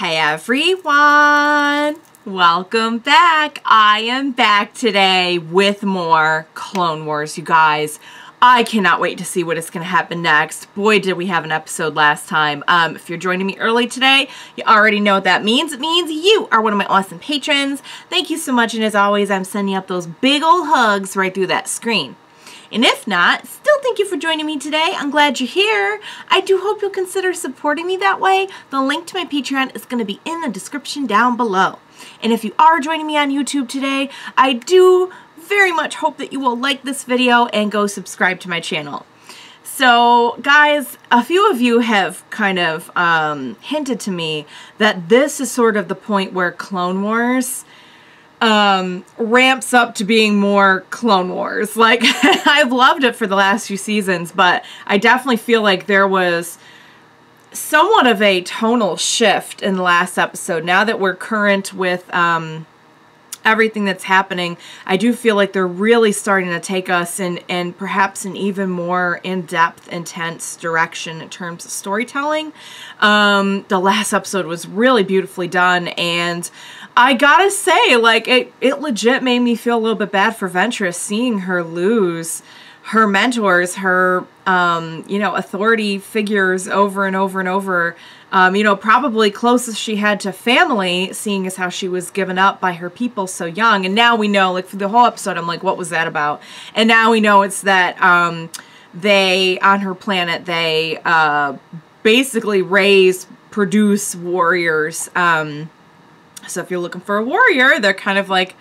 Hey everyone! Welcome back! I am back today with more Clone Wars, you guys. I cannot wait to see what is going to happen next. Boy, did we have an episode last time. If you're joining me early today, you already know what that means. It means you are one of my awesome patrons. Thank you so much, and as always, I'm sending up those big old hugs right through that screen. And if not, still thank you for joining me today. I'm glad you're here. I do hope you'll consider supporting me that way. The link to my Patreon is going to be in the description down below. And if you are joining me on YouTube today, I do very much hope that you will like this video and go subscribe to my channel. So, guys, a few of you have kind of hinted to me that this is sort of the point where Clone Wars ramps up to being more Clone Wars. Like, I've loved it for the last few seasons, but I definitely feel like there was somewhat of a tonal shift in the last episode. Now that we're current with everything that's happening, I do feel like they're really starting to take us in perhaps an even more in-depth, intense direction in terms of storytelling. The last episode was really beautifully done, and I gotta say, like, it legit made me feel a little bit bad for Ventress, seeing her lose her mentors, her, you know, authority figures over and over and over. You know, probably closest she had to family, seeing as how she was given up by her people so young. And now we know, like, for the whole episode, I'm like, what was that about? And now we know it's that they, on her planet, they basically produce warriors. So if you're looking for a warrior, they're kind of like,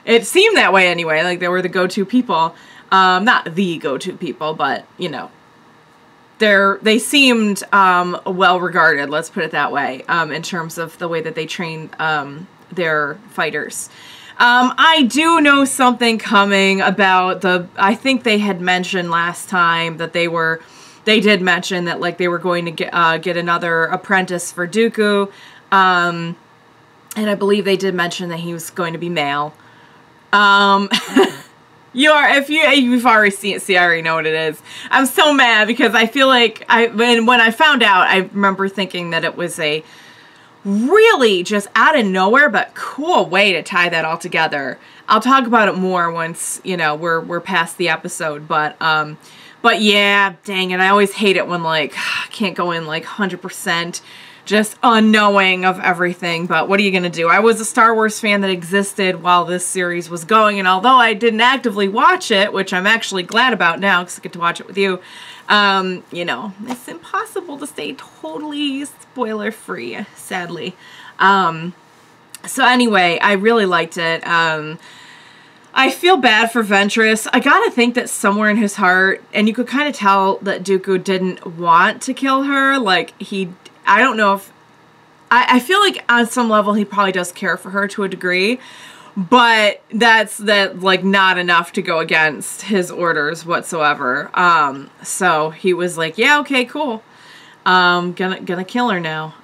it seemed that way anyway, like they were the go-to people. Not the go-to people, but, you know, they seemed well regarded, let's put it that way, in terms of the way that they train their fighters. I do know something coming about I think they had mentioned last time that they did mention that, like, they were going to get another apprentice for Dooku. And I believe they did mention that he was going to be male. If you've already seen it, see, I already know what it is. I'm so mad because I feel like when I found out, I remember thinking that it was a really just out of nowhere but cool way to tie that all together. I'll talk about it more once, you know, we're past the episode, but yeah, dang it, I always hate it when, like, I can't go in like 100% just unknowing of everything, but what are you gonna do? I was a Star Wars fan that existed while this series was going, and although I didn't actively watch it, which I'm actually glad about now because I get to watch it with you, you know, it's impossible to stay totally spoiler-free, sadly. So anyway, I really liked it. I feel bad for Ventress. I gotta think that somewhere in his heart, and you could kind of tell that Dooku didn't want to kill her, like, I don't know if, I feel like on some level he probably does care for her to a degree, but that's like not enough to go against his orders whatsoever. So he was like, yeah, okay, cool. Gonna kill her now.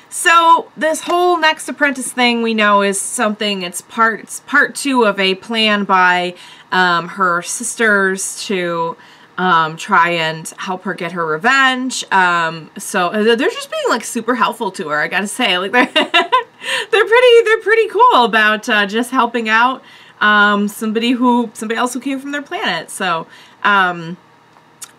So this whole next apprentice thing we know is something, it's part 2 of a plan by her sisters to try and help her get her revenge. So they're just being, like, super helpful to her, I gotta say. Like, they're pretty cool about just helping out somebody else who came from their planet. So all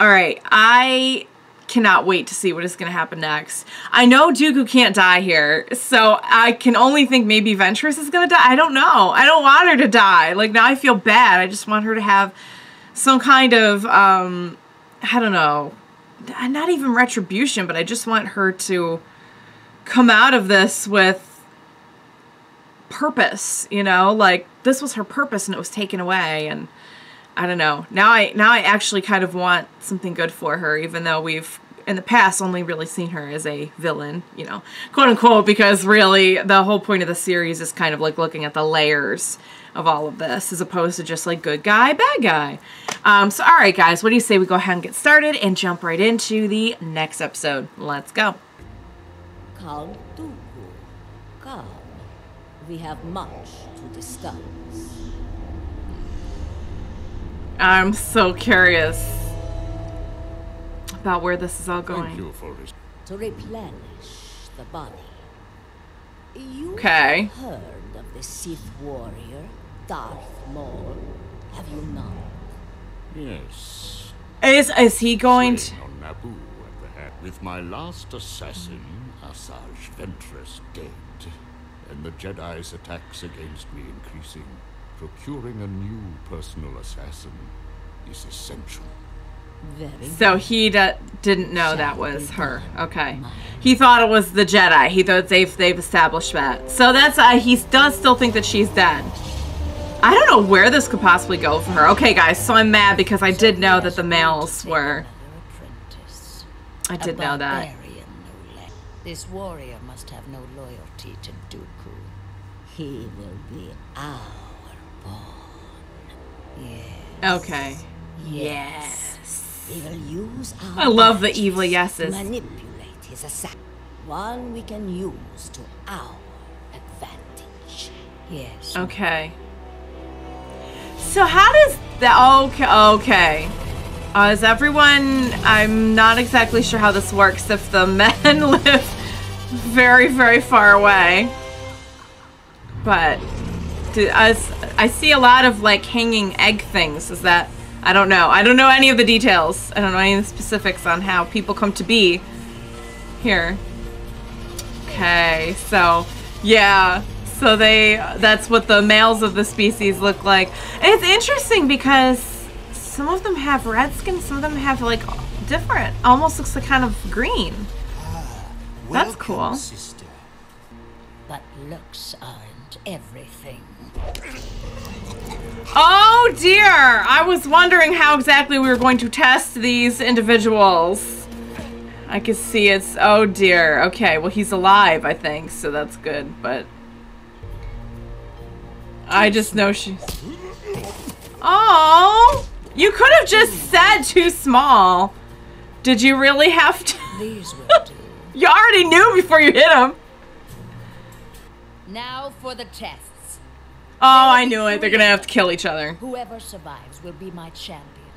right, I cannot wait to see what is going to happen next. I know Dooku can't die here, so I can only think maybe Ventress is going to die. I don't know. I don't want her to die. Like, now I feel bad. I just want her to have some kind of, I don't know, not even retribution, but I just want her to come out of this with purpose, you know? Like, this was her purpose and it was taken away, and I don't know. Now I actually kind of want something good for her, even though we've, in the past, only really seen her as a villain, you know, quote unquote, because really the whole point of the series is kind of like looking at the layers of all of this, as opposed to just like good guy, bad guy. So all right, guys, what do you say we go ahead and get started and jump right into the next episode? Let's go. Count Dooku, come. We have much to discuss. I'm so curious about where this is all going. Thank you for this. To replenish the body. You Okay. have heard of the Sith warrior, Darth Maul, have you not? Yes. Is he going to... Slain on Naboo at the head. With my last assassin, Asajj Ventress, dead, and the Jedi's attacks against me increasing, procuring a new personal assassin is essential. Very So he didn't know that was her. Okay. He thought it was the Jedi. He thought they've established that. So that's he does still think that she's dead. I don't know where this could possibly go for her. Okay, guys. So I'm mad because I did know that the males were. I did know that. This warrior must have no loyalty to Dooku. He will be our pawn. Yes. Okay. Yes. We will use our I love the magic evil to yeses. manipulate his assassin. One we can use to our advantage. Yes. Okay. So how does that... Okay. Is everyone... I'm not exactly sure how this works if the men live very, very far away. But I see a lot of, like, hanging egg things. Is that... I don't know. I don't know any of the details. I don't know any of the specifics on how people come to be here. Okay, so... Yeah. So that's what the males of the species look like. And it's interesting because some of them have red skin, some of them have like different, almost looks like kind of green. That's cool. Sister. But looks aren't everything. Oh dear! I was wondering how exactly we were going to test these individuals. I can see it's... Oh dear. Okay, well he's alive, I think, so that's good, but... I just know she's... Oh! You could have just said too small. Did you really have to? These will do. You already knew before you hit him. Now for the tests. Oh, I knew it. They're gonna have to kill each other. Whoever survives will be my champion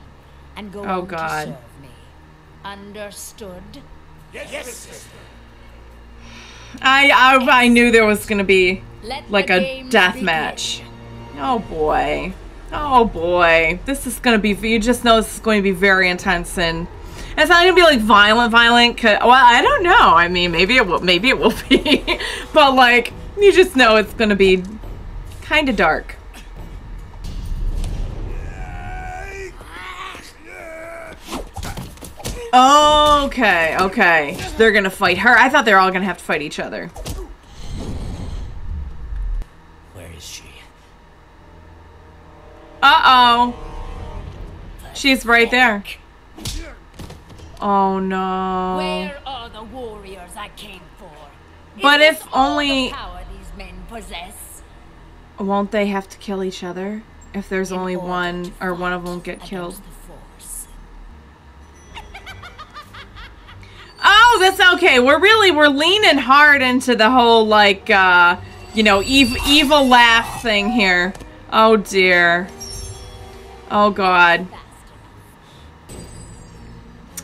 and go Oh, on God. to serve me. Understood? Yes, sister. I knew there was gonna be Let like the a games death begin. match. Oh boy. Oh boy. This is gonna be, you just know this is going to be very intense, and it's not gonna be like violent, well, I don't know. I mean, maybe it will be. But like, you just know it's gonna be kind of dark. Okay. They're gonna fight her. I thought they were all gonna have to fight each other. Where is she? Uh-oh. She's right there. Oh no. Where are the warriors I came for? But Is if this all only... the power these men possess? Won't they have to kill each other? If there's In only order one, to or one of fight them get killed. against the Force. Oh, that's okay. We're leaning hard into the whole, like, you know, evil laugh thing here. Oh dear. Oh god.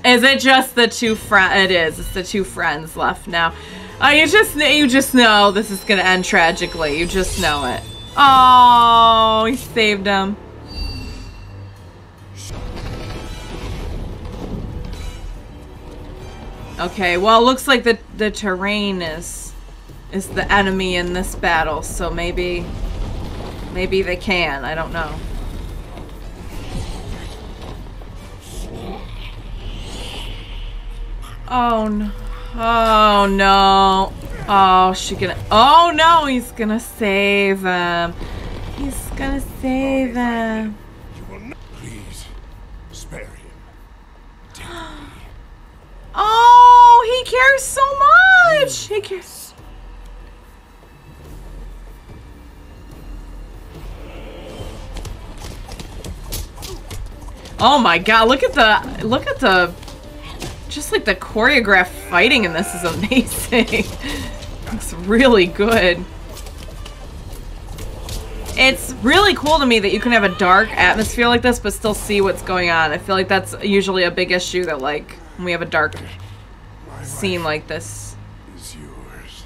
Is it just the two friends? It is. It's the two friends left now. You just know this is gonna end tragically. You just know it. Oh, he saved him. Okay, well, it looks like the terrain is the enemy in this battle, so maybe they can. I don't know. Oh no. Oh no. Oh, oh no, he's gonna save him. He's gonna save him. Please, spare him. Oh, he cares so much. He cares. Oh my god, look at the just like the choreographed fighting in this is amazing. Looks really good. It's really cool to me that you can have a dark atmosphere like this but still see what's going on. I feel like that's usually a big issue, that like when we have a dark scene like this. Is yours. Yes.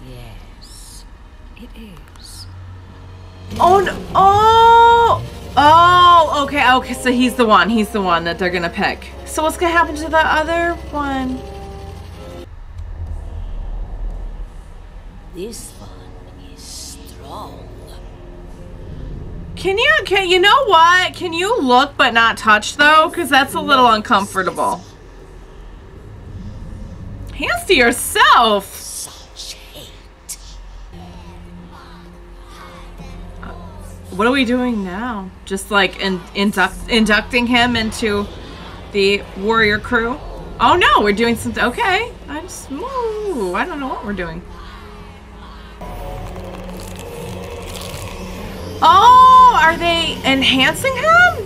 Yes, it is. Oh, no. Oh! Oh, okay, okay, so he's the one. He's the one that they're gonna pick. So what's gonna happen to the other one? This one is strong. Can you know what? Can you look but not touch though? Because that's a little uncomfortable. Hands to yourself. Such hate. What are we doing now? Just like inducting him into the warrior crew? Oh no, we're doing something. Okay, I don't know what we're doing. Oh, are they enhancing him?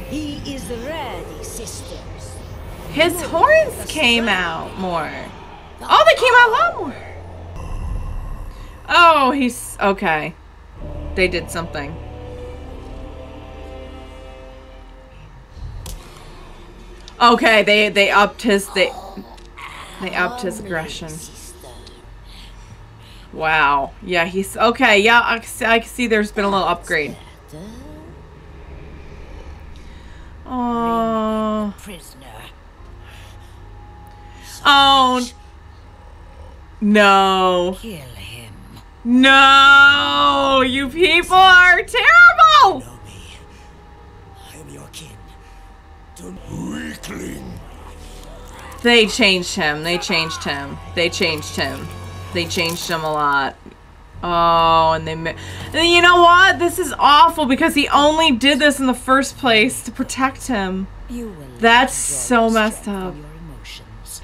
He is ready, sisters. His horns came out more. Oh, they came out a lot more. Oh, he's okay. They did something. Okay, they upped his they upped his aggression. Wow. Yeah, he's okay. Yeah, I can see there's been a little upgrade. Oh. Prisoner. Oh. No. Kill him. No. You people are terrible. Know me. I am your kin. Weakling. They changed him. They changed him. They changed him. They changed him a lot. Oh, and you know what? This is awful because he only did this in the first place to protect him. You will That's enjoy so messed strength up. from your emotions.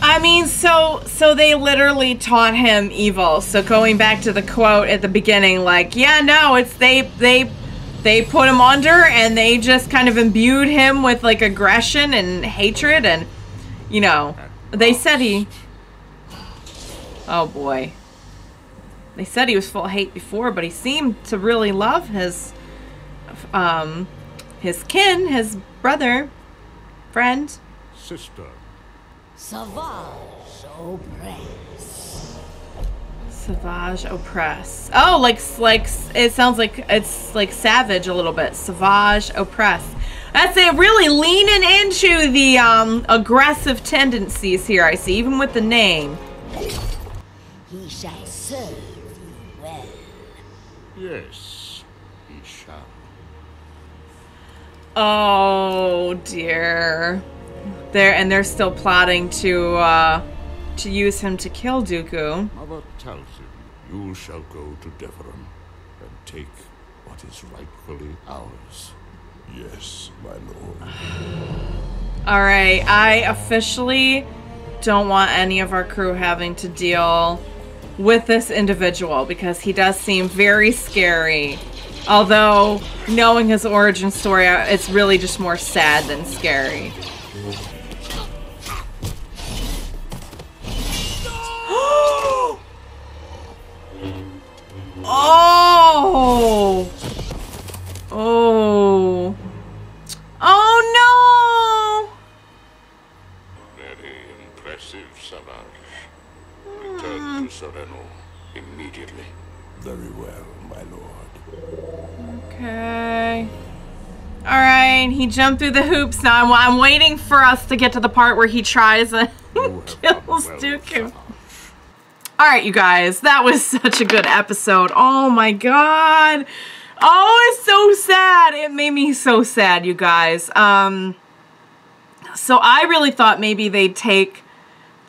I mean, so they literally taught him evil. So going back to the quote at the beginning, like, yeah, no, it's they put him under and they just kind of imbued him with like aggression and hatred and, you know, they said he... Oh boy. They said he was full of hate before, but he seemed to really love his kin, his brother, friend. Sister. Sauvage oppress. Sauvage oppress. Oh, like it sounds like it's like savage a little bit. Sauvage oppress. That's it. Really leaning into the aggressive tendencies here. I see, even with the name. He shall serve you well. Yes, he shall. Oh dear. They're still plotting to use him to kill Dooku. Mother tells him you shall go to Deveron and take what is rightfully ours. Yes, my lord. All right, I officially don't want any of our crew having to deal with this individual because he does seem very scary. Although, knowing his origin story, it's really just more sad than scary. Oh! Oh! Oh no! Very impressive, Savage. Return to Sereno immediately. Very well, my lord. Okay. Alright, he jumped through the hoops now. I'm waiting for us to get to the part where he tries and kills Dooku. Alright, you guys, that was such a good episode. Oh my god. Oh, it's so sad. It made me so sad, you guys. So I really thought maybe they'd take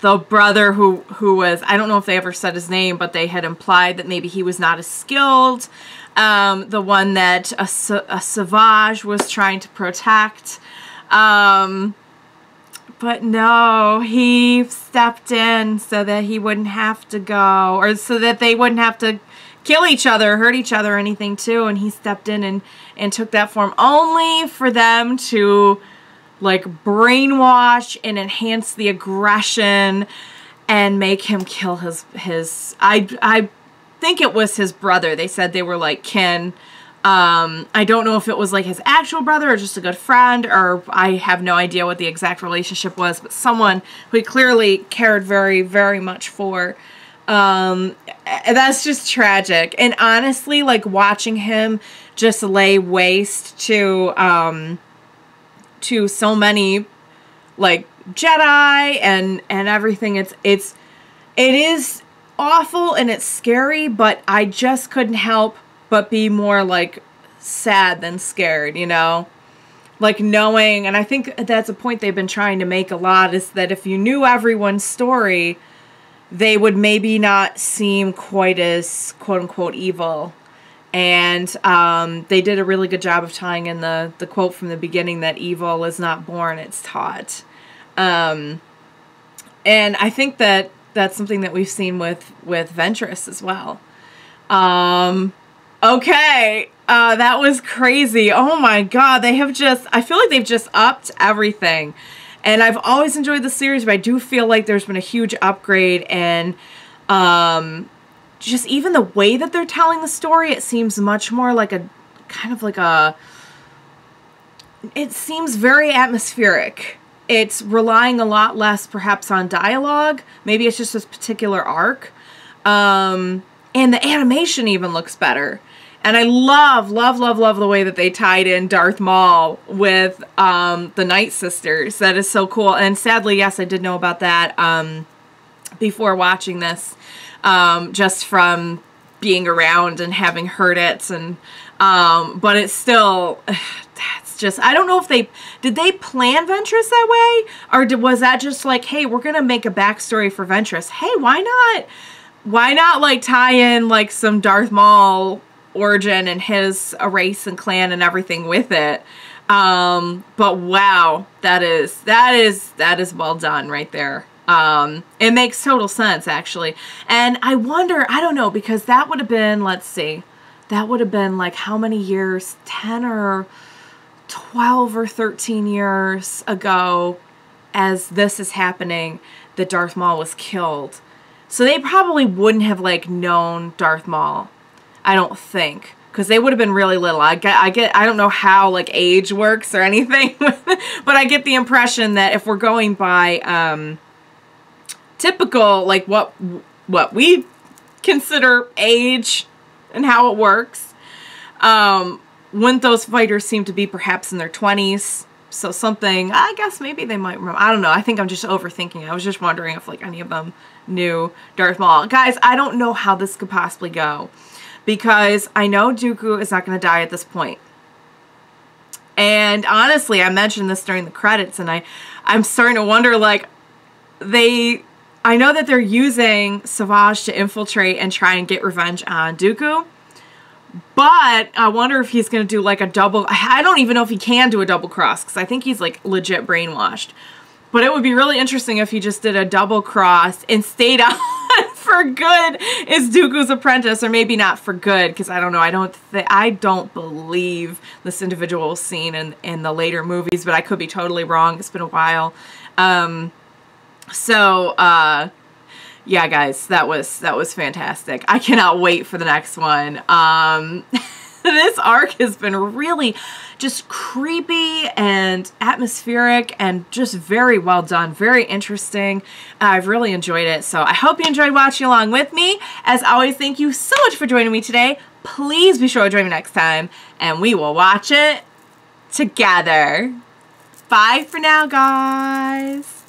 the brother who was, I don't know if they ever said his name, but they had implied that maybe he was not as skilled. The one that a Sauvage was trying to protect. But no, he stepped in so that he wouldn't have to go, or so that they wouldn't have to kill each other, hurt each other or anything too. And he stepped in and took that form only for them to like brainwash and enhance the aggression and make him kill his I think it was his brother. They said they were like kin, I don't know if it was like his actual brother or just a good friend, or I have no idea what the exact relationship was, but someone who he clearly cared very, very much for. That's just tragic. And honestly, like watching him just lay waste to so many like Jedi and everything, it is awful and it's scary, but I just couldn't help but be more like sad than scared, you know? Like knowing, and I think that's a point they've been trying to make a lot, is that if you knew everyone's story, they would maybe not seem quite as quote-unquote evil. And they did a really good job of tying in the quote from the beginning that evil is not born, it's taught. And I think that that's something that we've seen with Ventress as well. Okay, that was crazy. Oh my god, I feel like they've just upped everything. And I've always enjoyed the series, but I do feel like there's been a huge upgrade, and just even the way that they're telling the story, it seems much more like it seems very atmospheric. It's relying a lot less perhaps on dialogue. Maybe it's just this particular arc. And the animation even looks better. And I love the way that they tied in Darth Maul with the Night Sisters. That is so cool. And sadly, yes, I did know about that before watching this, just from being around and having heard it. And but it's still, that's just, I don't know if did they plan Ventress that way? Or was that just like, hey, we're going to make a backstory for Ventress. Hey, why not? Why not like tie in like some Darth Maul origin and his race and clan and everything with it? But wow, that is well done right there. It makes total sense actually. And I wonder, I don't know, because that would have been, let's see, that would have been like how many years? 10 or 12 or 13 years ago, as this is happening, that Darth Maul was killed. So they probably wouldn't have like known Darth Maul, I don't think, because they would have been really little. I don't know how like age works or anything, but I get the impression that if we're going by typical, like what we consider age and how it works, wouldn't those fighters seem to be perhaps in their 20s? So something, I guess maybe they might remember. I don't know. I think I'm just overthinking. I was just wondering if like any of them knew Darth Maul. Guys, I don't know how this could possibly go, because I know Dooku is not going to die at this point. And honestly, I mentioned this during the credits, and I'm starting to wonder, like, I know that they're using Savage to infiltrate and try and get revenge on Dooku, but I wonder if he's going to do like a double, I don't even know if he can do a double cross, because I think he's like legit brainwashed. But it would be really interesting if he just did a double cross and stayed on for good as Dooku's apprentice, or maybe not for good, because I don't know. I don't believe this individual was seen in the later movies, but I could be totally wrong. It's been a while. Yeah, guys, that was fantastic. I cannot wait for the next one. This arc has been really just creepy and atmospheric and just very well done. Very interesting. I've really enjoyed it. So I hope you enjoyed watching along with me. As always, thank you so much for joining me today. Please be sure to join me next time, and we will watch it together. Bye for now, guys.